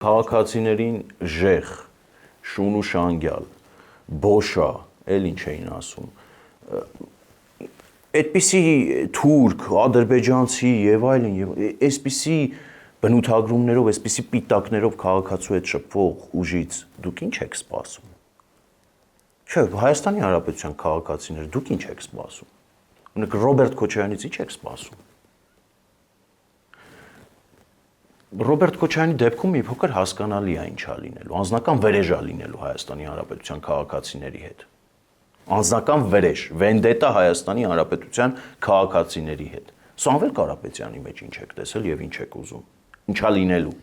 Քաղաքացիներին ժեղ, շուն ու շանգյալ, բոշա, էլ ինչ էին ասում։ Այդպիսի թուրք, ադրբեջանցի եւ այլն եւ այսպիսի բնութագրումներով, այսպիսի պիտակներով քաղաքացու հետ շփվող ուժից դուք ինչ եք սպասում։ Չէ, Հայաստանի Հանրապետության քաղաքացիներ, դուք ինչ եք սպասում։ Ունեք Ռոբերտ Քոչարյանից ինչ եք սպասում։ Ռոբերտ Քոչարյանի դեպքում մի փոքր հասկանալի է ինչա լինելու, անձնական վրեժ է լինելու Հայաստանի Հանրապետության քաղաքացիների հետ։ Անձնական վրեժ, վենդետա Հայաստանի Հանրապետության քաղաքացիների հետ։ Սամվել Կարապետյանի մեջ ինչ եք տեսել եւ ինչ եք ուզում։ Ինչա լինելու։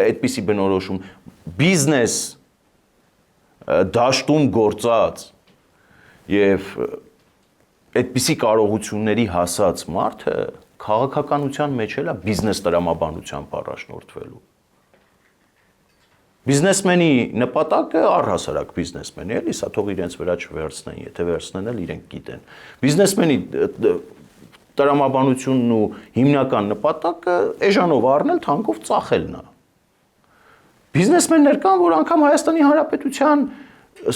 Այդպիսի բնորոշում բիզնես դաշտում գործած եւ այդպիսի կարողությունների հասած մարդը քաղաքականության մեջ էլ է բիզնես տրամաբանությամբ առաջնորդվելու։ Բիզնեսմենի նպատակը առհասարակ բիզնեսմենի էլի, սա թող իրենց վրա չվերցնեն, եթե վերցնեն էլ իրենք գիտեն։ Բիզնեսմենի տրամաբանությունն ու հիմնական նպատակը էժանով առնել, թանկով ծախելն է։ Բիզնեսմեններ կան, որ անգամ Հայաստանի Հանրապետության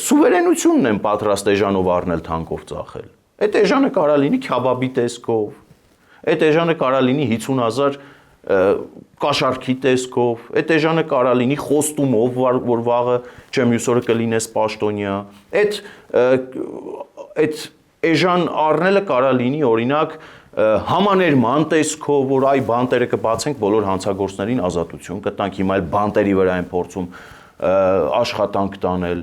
սուվերենությունն են պատրաստ էժանով առնել, թանկով ծախել։ Այդ էժանը կարա լինի քյաբաբի տեսքով, այդ էժանը կարա լինի 50,000 կաշառքի տեսքով, այդ էժանը կարա լինի խոստումով, որ վաղը չեմ մյուս օրը կլինես պաշտոնյա, այդ էժան առնելը կարա լինի օրինակ համաներման տեսքով, որ այ բանտերը կբացենք, բոլոր հանցագործներին ազատություն կտանք, հիմա էլ բանտերի վրա են փորձում աշխատանք տանել,